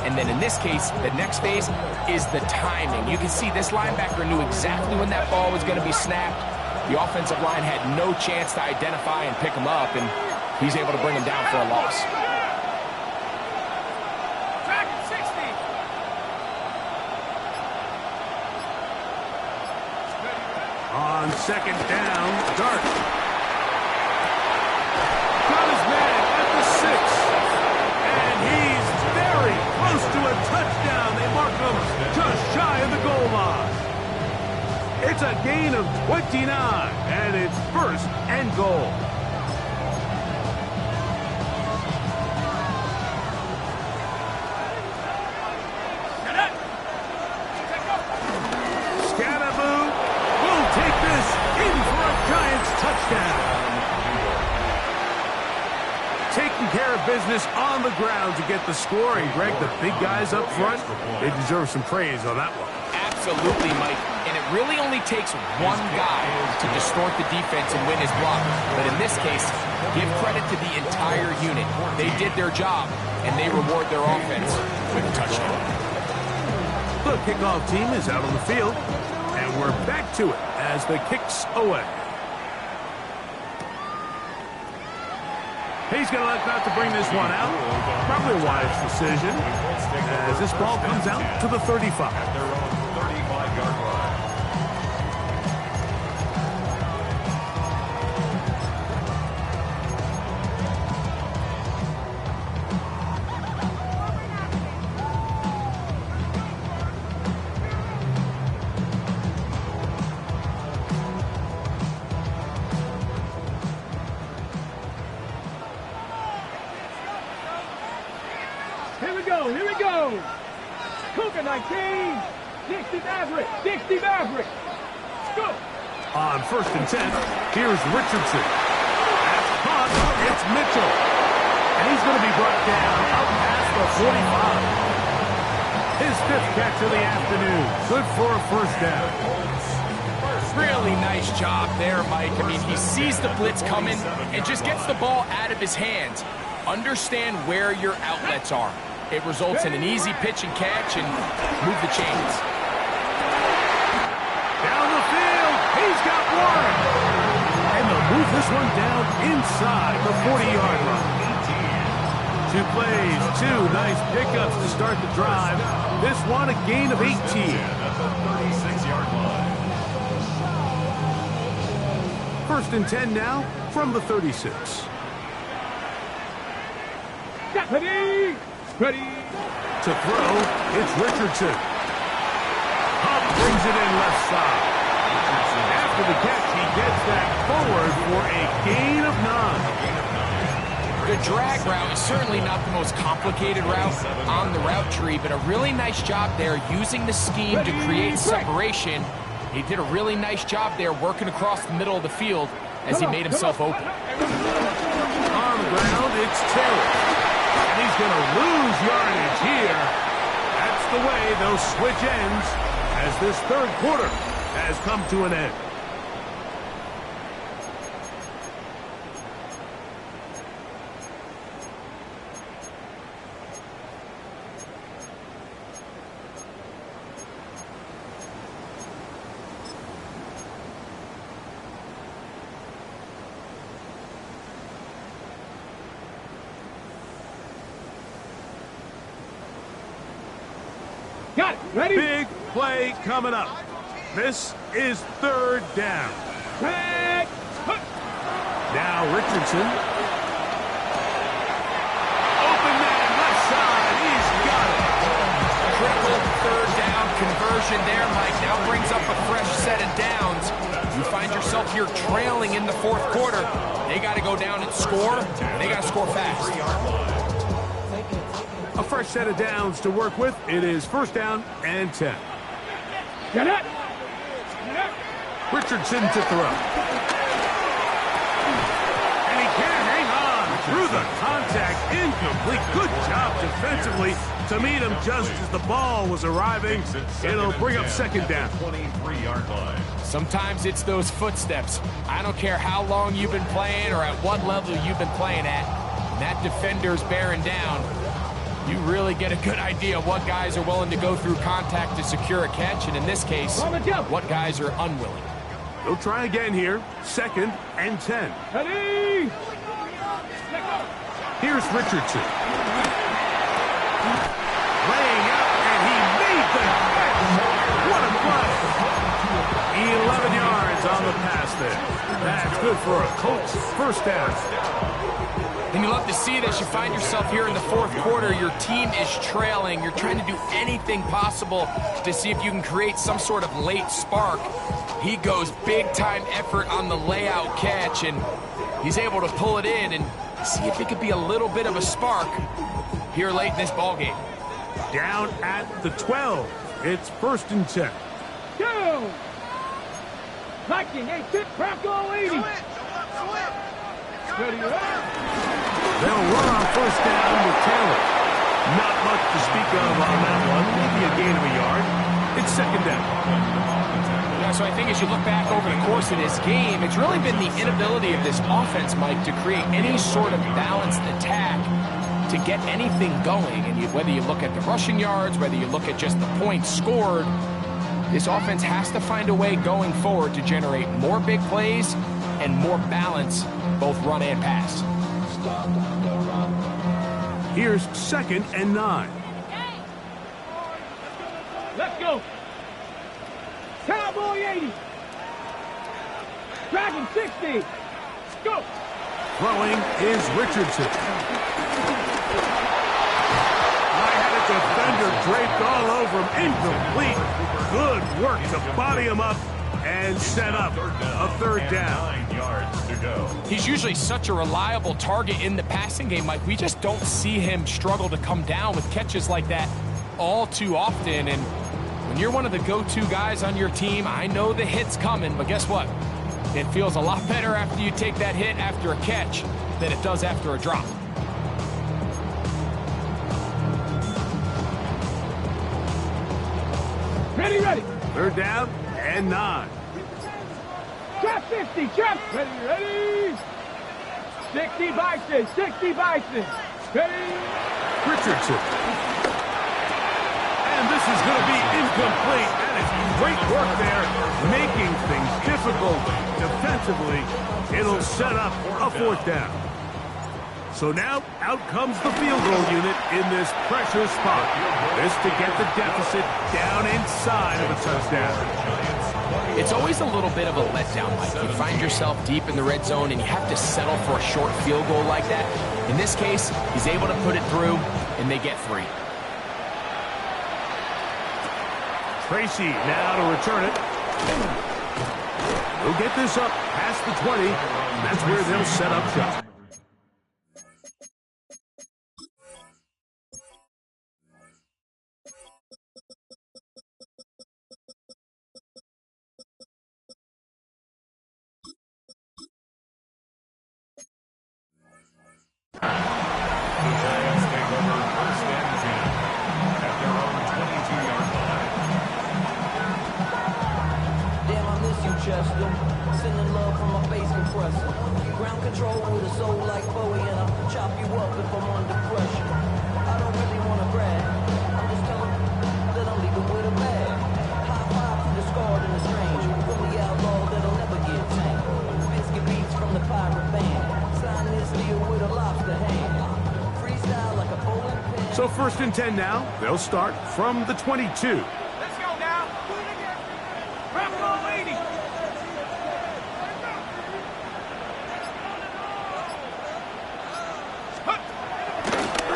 And then in this case, the next phase is the timing. You can see this linebacker knew exactly when that ball was going to be snapped. The offensive line had no chance to identify and pick him up, and he's able to bring him down for a loss. On second down, Dart. Got his man at the 6. And he's very close to a touchdown. They mark him just shy of the goal line. It's a gain of 29, and it's 1st and goal. Scatterboo care of business on the ground to get the score. And, Greg, the big guys up front, they deserve some praise on that one. Absolutely, Mike. And it really only takes one guy to distort the defense and win his block. But in this case, give credit to the entire unit. They did their job, and they reward their offense with a touchdown. The kickoff team is out on the field, and we're back to it as the kick's away. He's going to elect not to bring this one out. Probably a wise decision as this ball comes out to the 35. At their own 35-yard line. Here we go. Cougar 19, 60 Maverick, 60 Maverick. Let's go. On 1st and 10, here's Richardson. That's caught. It's Mitchell. And he's going to be brought down up past the 45. His 5th catch of the afternoon. Good for a first down. Really nice job there, Mike. I mean, he sees the blitz coming and just gets the ball out of his hands. Understand where your outlets are. It results in an easy pitch and catch and move the chains. Down the field, he's got one. And they'll move this one down inside the 40-yard line. 2 plays, 2 nice pickups to start the drive. This one a gain of 18. That's a 36-yard line. 1st and 10 now from the 36. Ready. Ready. To throw, it's Richardson. Hunt brings it in left side. After the catch, he gets that forward for a gain of 9. The drag route is certainly not the most complicated route on the route tree, but a really nice job there using the scheme to create separation. He did a really nice job there working across the middle of the field as he made himself open. On the ground, it's Taylor. And he's going to lose yardage here. That's the way they'll switch ends as this 3rd quarter has come to an end. Got it. Ready. Big play coming up. This is 3rd down. Red. Now Richardson. Open man, left side. He's got it. Triple 3rd down conversion there, Mike. Now brings up a fresh set of downs. You find yourself here trailing in the 4th quarter. They got to go down and score. They got to score fast. A fresh set of downs to work with. It is 1st down and 10. Get it. Richardson to throw. And he can't hang on through the contact. Incomplete. Good job defensively to meet him just as the ball was arriving. It'll bring up 2nd down. 23-yard line. Sometimes it's those footsteps. I don't care how long you've been playing or at what level you've been playing at. When that defender's bearing down, you really get a good idea of what guys are willing to go through contact to secure a catch, and in this case, what guys are unwilling. They'll try again here. 2nd and 10. Ready. Here's Richardson. Laying out, and he made the catch. What a play. 11 yards on the pass there. That's good for a Colts 1st down. And you love to see this. You find yourself here in the 4th quarter. Your team is trailing. You're trying to do anything possible to see if you can create some sort of late spark. He goes big-time effort on the layout catch, and he's able to pull it in and see if it could be a little bit of a spark here late in this ballgame. Down at the 12. It's 1st and 10. Go. Viking 8 tip Bronco 80. Ready up. They'll run on first down with Taylor. Not much to speak of on that one. Maybe a gain of a yard. It's second down. Yeah, so I think as you look back over the course of this game, it's really been the inability of this offense, Mike, to create any sort of balanced attack to get anything going. And whether you look at the rushing yards, whether you look at just the points scored, this offense has to find a way going forward to generate more big plays and more balance, both run and pass. Here's 2nd and 9. Let's go. Cowboy 80. Dragon 60. Go. Throwing is Richardson. I had a defender draped all over him. Incomplete. Good work to body him up and set up a third down. 9 yards to go. He's usually such a reliable target in the passing game, Mike. We just don't see him struggle to come down with catches like that all too often. And when you're one of the go-to guys on your team, I know the hit's coming, but guess what? It feels a lot better after you take that hit after a catch than it does after a drop. Ready, ready. Third down and 9. Trap 50, trap. Ready, ready. 60 Bison, 60 Bison. Ready. Richardson. And this is going to be incomplete. That is great work there, making things difficult defensively. It'll set up a fourth down. So now, out comes the field goal unit in this pressure spot. This to get the deficit down inside of a touchdown. It's always a little bit of a letdown, Mike. You find yourself deep in the red zone and you have to settle for a short field goal like that. In this case, he's able to put it through, and they get 3. Tracy now to return it. He'll get this up past the 20. That's where they'll set up shop. The Giants take over first and 10 at their own 22-yard line. Damn, I miss you, Chester. Sending love from my bass compressor. Ground control with a soul like Bowie, and I'll chop you up if I'm under pressure. I don't really want to brag. I'm just telling that I'm leaving with a bag. High five to the scarred and the strange. From the outlaw that'll never get tamed. Biscuit beats from the pirate band. Sign this deal with a lobster hand. Freestyle like a bowling pin. So 1st and 10 now. They'll start from the 22. Let's go now. Do it again. Bravo 80.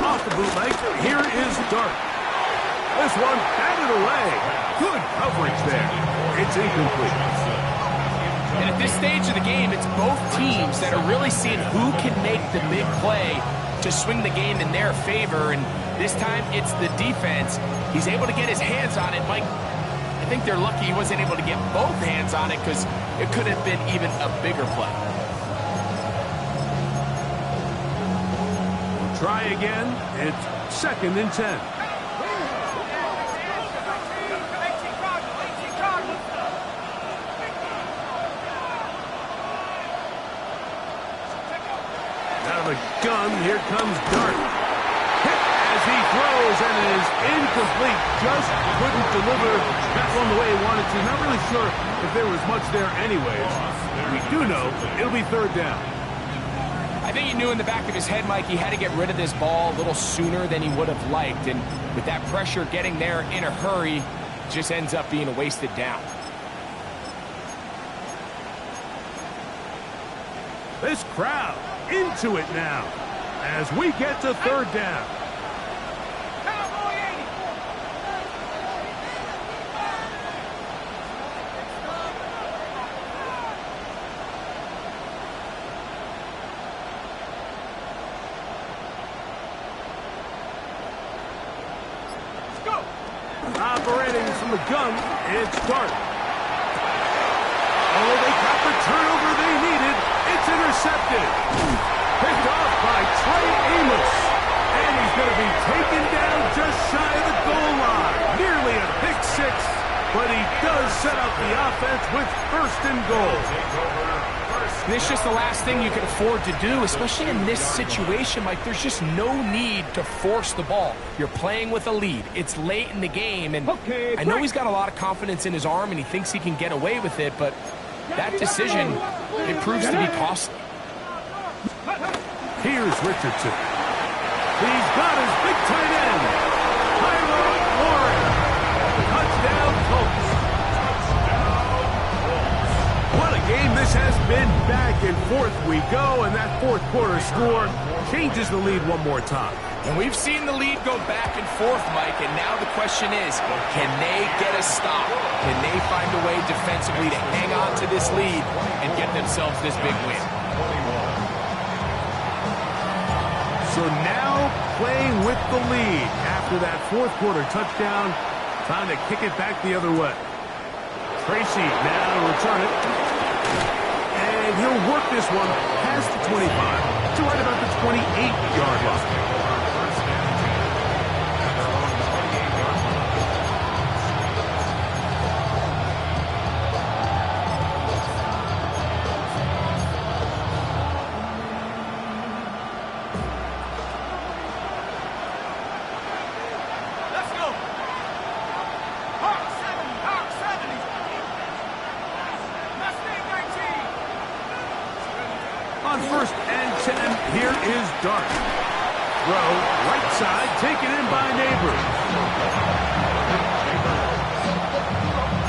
Off the bootleg, here is Dart. This one batted away. Good coverage there. It's incomplete. And at this stage of the game, it's both teams that are really seeing who can make the big play to swing the game in their favor. And this time, it's the defense. He's able to get his hands on it. Mike, I think they're lucky he wasn't able to get both hands on it because it could have been even a bigger play. Try again. It's 2nd and 10. Out of the gun, here comes Dart. Hit as he throws, and it is incomplete. Just couldn't deliver that one the way he wanted to. Not really sure if there was much there anyways. We do know it'll be 3rd down. I think he knew in the back of his head, Mike, he had to get rid of this ball a little sooner than he would have liked. And with that pressure getting there in a hurry, it just ends up being a wasted down. This crowd into it now as we get to 3rd down. Operating from the gun, it's Dart. Oh, they got the turnover they needed. It's intercepted. Picked off by Trey Amos. And he's going to be taken down just shy of the goal line. Nearly a pick six, but he does set up the offense with first and goal. And it's just the last thing you can afford to do, especially in this situation. Like, there's just no need to force the ball. You're playing with a lead. It's late in the game, and I know he's got a lot of confidence in his arm, and he thinks he can get away with it, but that decision, it proves to be costly. Here's Richardson. He's got his big tight end, Kyler Warren. Touchdown, Colts. What a game this has been. Back and forth we go, and that fourth quarter score changes the lead one more time. And we've seen the lead go back and forth, Mike, and now the question is, can they get a stop? Can they find a way defensively to hang on to this lead and get themselves this big win? So now playing with the lead after that fourth quarter touchdown. Time to kick it back the other way. Tracy now to return it. And he'll work this one past the 25 to right about the 28-yard line. On first and 10, here is Dart. Throw, right side, taken in by Neighbors.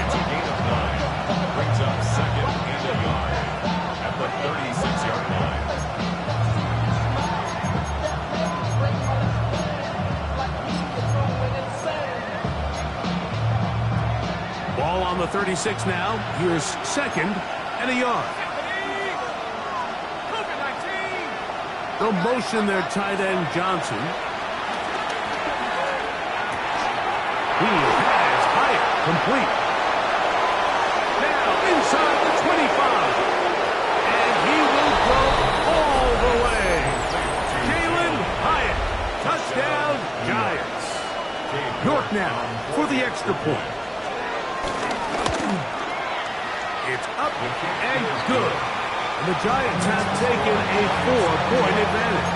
It's a gain of 9. Brings up second and a yard at the 36-yard line. Ball on the 36 now. Here's second and a yard. They'll motion their tight end, Johnson. He has Hyatt complete. Now inside the 25. And he will go all the way. Jalen Hyatt. Touchdown, Giants. York now for the extra point. It's up and good. And the Giants have taken a 4-point advantage.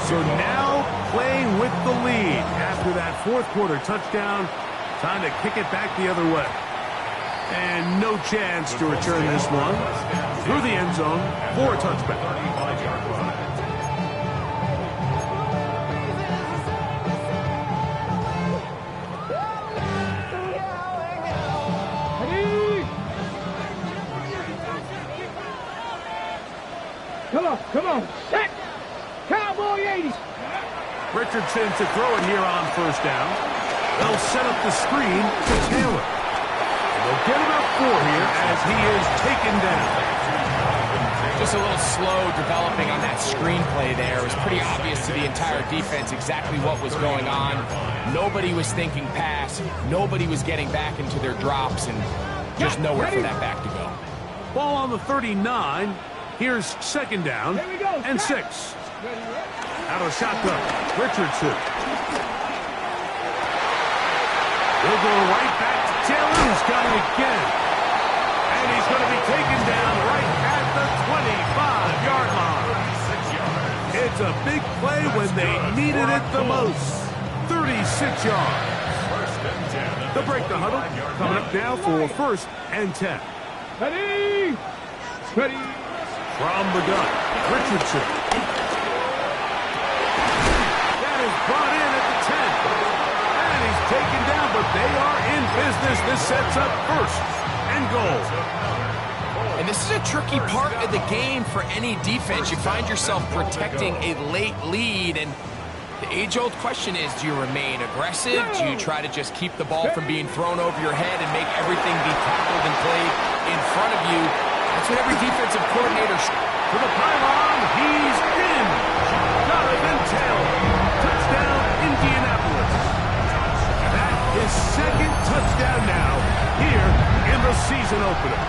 So now playing with the lead after that fourth quarter touchdown. Time to kick it back the other way. And no chance to return this one. Through the end zone for a touchback. Come on, set! Cowboy 80s! Richardson to throw it here on first down. They'll set up the screen to Taylor. And they'll get about 4 here as he is taken down. Just a little slow developing on that screenplay there. It was pretty obvious to the entire defense exactly what was going on. Nobody was thinking pass. Nobody was getting back into their drops, and just nowhere for that back to go. Ball on the 39. Here's second down and 6. Out of shotgun, Richardson. He'll go right back to Taylor, who's got it again. And he's going to be taken down right at the 25-yard line. It's a big play when they needed it the most. 36 yards. They'll break the huddle. Coming up now for first and 10. Ready! Ready! From the gun, Richardson. That is brought in at the 10. And he's taken down, but they are in business. This sets up first and goal. And this is a tricky part of the game for any defense. You find yourself protecting a late lead, and the age-old question is, do you remain aggressive? Do you try to just keep the ball from being thrown over your head and make everything be tackled and played in front of you? That's what every defensive coordinator... To the pylon, he's in. Jonathan Taylor. Touchdown, Indianapolis. That is second touchdown now here in the season opener.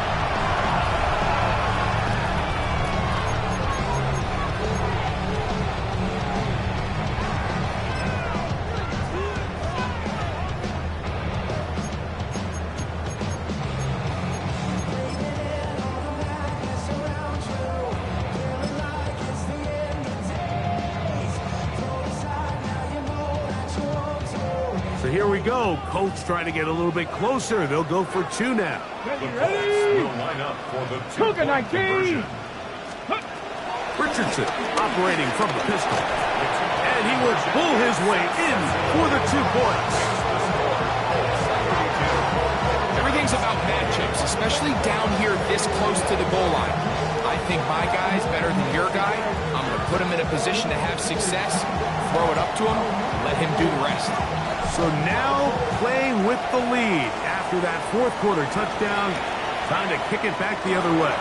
So here we go. Colts trying to get a little bit closer. They'll go for 2 now. The Colts will line up for the 2-point conversion. Richardson operating from the pistol. And he will pull his way in for the 2 points. Everything's about matchups, especially down here this close to the goal line. I think my guy's better than your guy. I'm going to put him in a position to have success, throw it up to him, let him do the rest. So now playing with the lead after that fourth quarter touchdown, trying to kick it back the other way.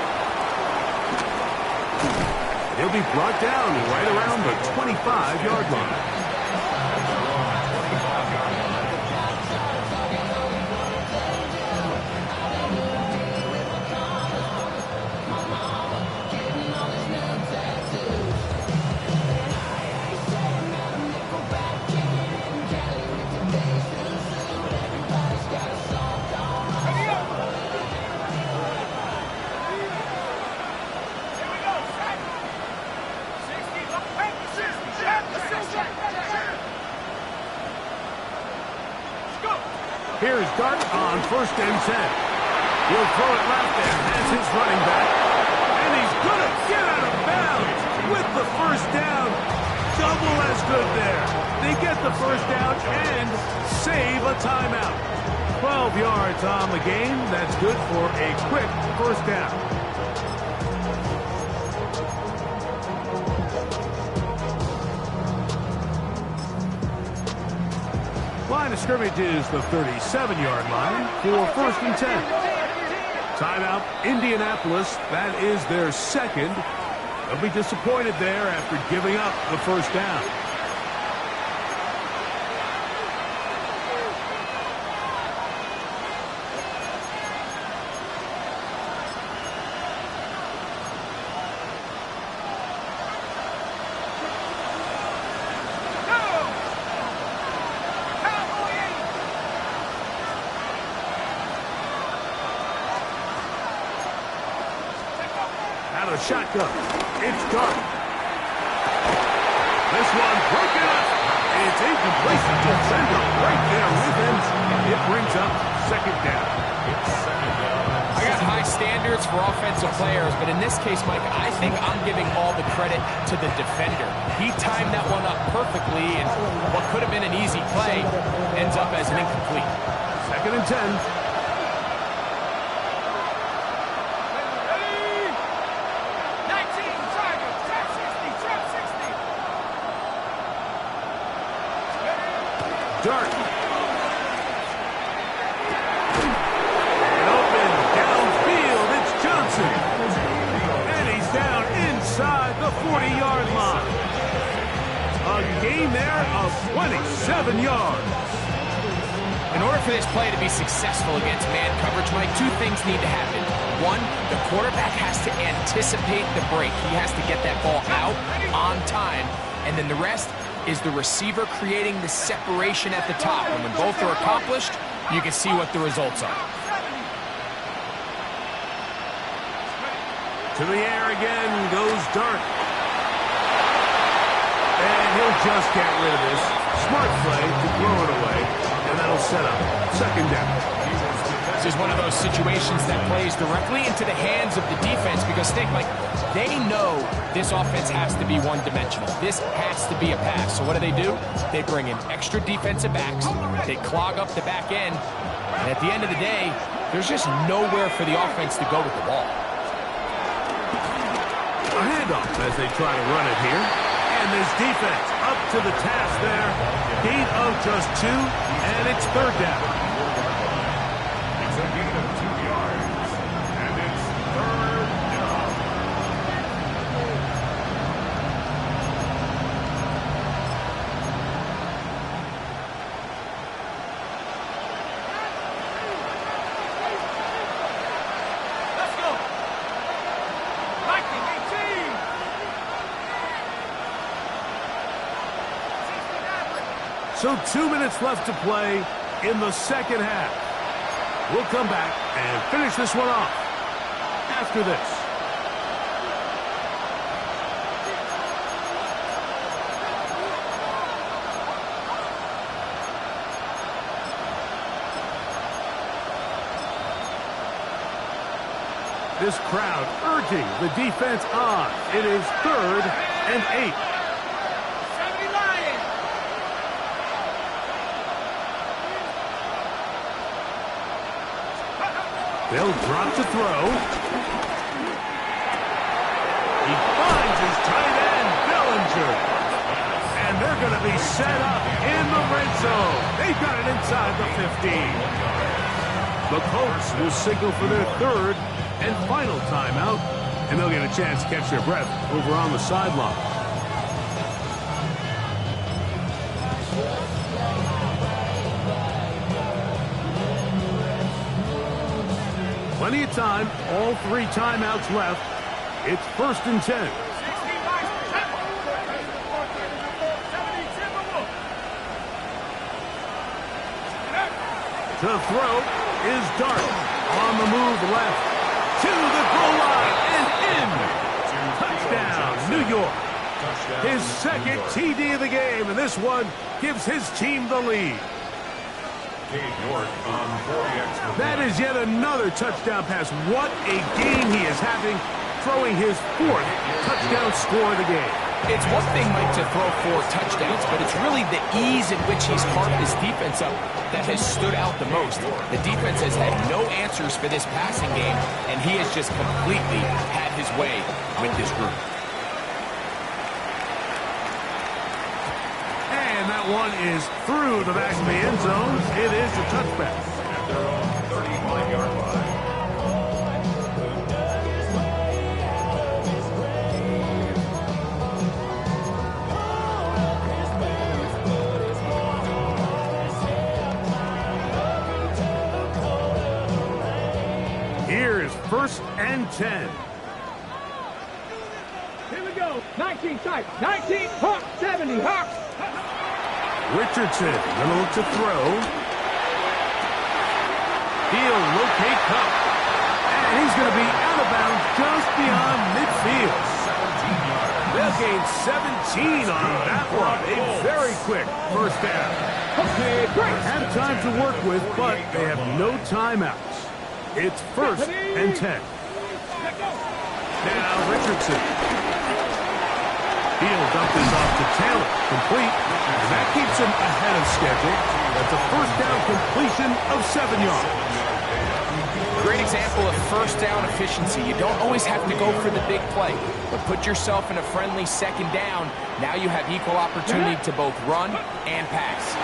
He'll be brought down right around the 25-yard line. Here's Dart on 1st and 10. He'll throw it left and has his running back. And he's going to get out of bounds with the first down. Double as good there. They get the first down and save a timeout. 12 yards on the game. That's good for a quick first down. Line of scrimmage is the 37-yard line for 1st and 10. Timeout, Indianapolis. That is their second. They'll be disappointed there after giving up the first down. Shotgun. It's Dart. This one broken up. It's incomplete. Defender right there with him. It brings up 2nd down. I got high standards for offensive players, but in this case, Mike, I think I'm giving all the credit to the defender. He timed that one up perfectly, and what could have been an easy play ends up as an incomplete. 2nd and 10. Dart. And open downfield, it's Johnson. And he's down inside the 40-yard line. A gain there of 27 yards. In order for this play to be successful against man coverage, Mike, 2 things need to happen. 1, the quarterback has to anticipate the break. He has to get that ball out on time. And then the rest is the receiver creating the separation at the top. And when both are accomplished, you can see what the results are. To the air again goes Dart. And he'll just get rid of this. Smart play to throw it away. And that'll set up 2nd down. This is one of those situations that plays directly into the hands of the defense because, think, like, they know this offense has to be one-dimensional. This has to be a pass. So what do? They bring in extra defensive backs. They clog up the back end. And at the end of the day, there's just nowhere for the offense to go with the ball. A handoff as they try to run it here. And this defense up to the task there. Gain of just 2, and it's 3rd down. It's a gain of 2 yards, and it's 3rd down. Let's go. 1918. So 2 minutes left to play in the 2nd half. We'll come back and finish this one off after this. This crowd urging the defense on. It is 3rd and 8. They'll drop to throw. He finds his tight end, Bellinger. And they're going to be set up in the red zone. They've got it inside the 15. The Colts will signal for their 3rd and final timeout, and they'll get a chance to catch their breath over on the sideline. Plenty of time, all 3 timeouts left. It's 1st and 10. To throw is Dart. On the move left. To the goal line and in. Touchdown, New York. His 2nd TD of the game, and this one gives his team the lead. That is yet another touchdown pass. What a game he is having, throwing his 4th touchdown score of the game. It's one thing, Mike, to throw 4 touchdowns, but it's really the ease in which he's carved his defense up that has stood out the most. The defense has had no answers for this passing game, and he has just completely had his way with this group. And that one is through the back of the end zone. It is a touchback. At their own 35-yard line. Here's 1st and 10. Here we go. 19 tight. 19. Hawk. 70. Hawk. Richardson gonna look to throw. He'll locate Cup. And he's gonna be out of bounds just beyond midfield. They'll gain 17 on that one. A very quick 1st down. Okay, great. Have time to work with, but they have no timeouts. It's 1st and 10. Now Richardson. He'll dump this off to Taylor. Complete. And that keeps him ahead of schedule. That's a 1st down completion of 7 yards. Great example of 1st down efficiency. You don't always have to go for the big play, but put yourself in a friendly 2nd down. Now you have equal opportunity to both run and pass.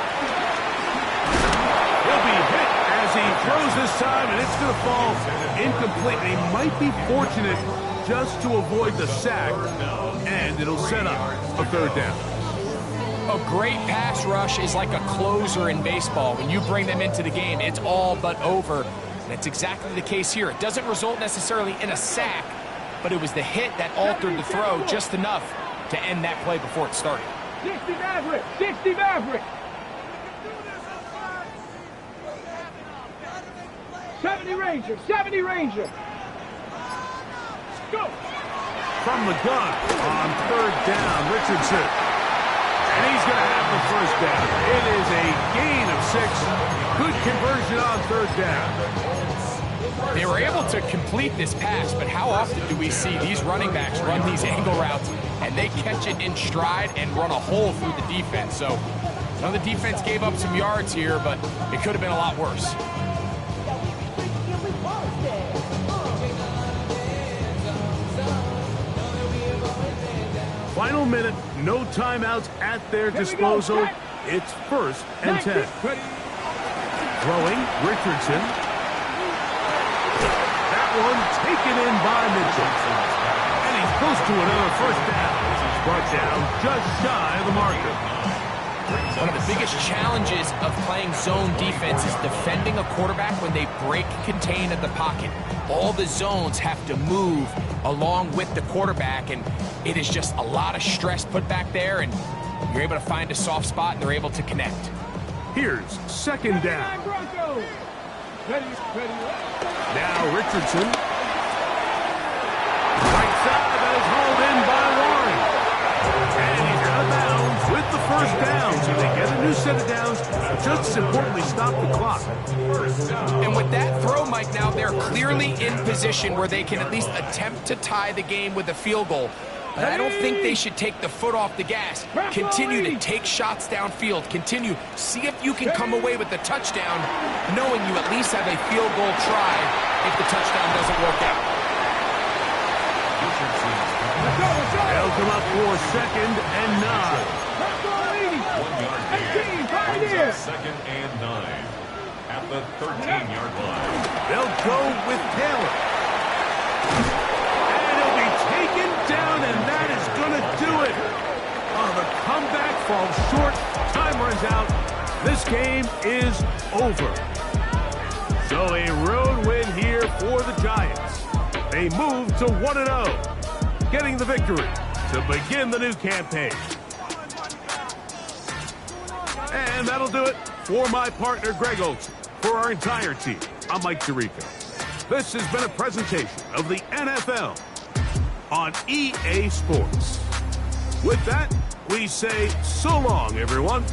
He'll be hit as he throws this time, and it's going to fall incomplete. He might be fortunate just to avoid the sack, and it'll set up a 3rd down. A great pass rush is like a closer in baseball. When you bring them into the game, it's all but over. And it's exactly the case here. It doesn't result necessarily in a sack, but it was the hit that altered the throw just enough to end that play before it started. 60 Maverick. 60 Maverick. 70 Ranger. 70 Ranger. Go. From the gun on 3rd down, Richardson. And he's going to have the 1st down. It is a gain of 6. Good conversion on 3rd down. They were able to complete this pass, but how often do we see these running backs run these angle routes and they catch it in stride and run a hole through the defense? So, I know the defense gave up some yards here, but it could have been a lot worse. Final minute, no timeouts at their disposal. It's 1st and 10. Throwing, Richardson. That one taken in by Mitchell. And he's close to another 1st down. He's brought down just shy of the marker. One of the biggest challenges of playing zone defense is defending a quarterback when they break contain of the pocket. All the zones have to move along with the quarterback, and it is just a lot of stress put back there, and you're able to find a soft spot, and they're able to connect. Here's 2nd down. Now Richardson. Right side, that is hauled in by Warren. And he's out of bounds with the first down, so they get a new set of downs, but just as importantly, stop the clock. And with that throw, Mike, now they're clearly in position where they can at least attempt to tie the game with a field goal. But I don't think they should take the foot off the gas. Continue to take shots downfield. Continue. See if you can come away with the touchdown, knowing you at least have a field goal try if the touchdown doesn't work out. They'll come up for 2nd and 9. 1 yard gain. Brings up 2nd and 9 at the 13-yard line. They'll go with Taylor. And he'll be taken down, and that is going to do it. Oh, the comeback falls short. Time runs out. This game is over. So a road win here for the Giants. They move to 1-0, getting the victory to begin the new campaign. And that'll do it for my partner, Greg Olson. For our entire team, I'm Mike Tirico. This has been a presentation of the NFL on EA Sports. With that, we say so long, everyone.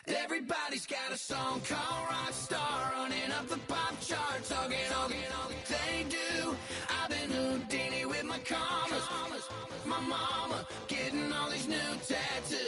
Everybody's got a song called Rockstar, running up the pop charts, all they do. I've been Houdini with my commas, my mama getting all these new tattoos.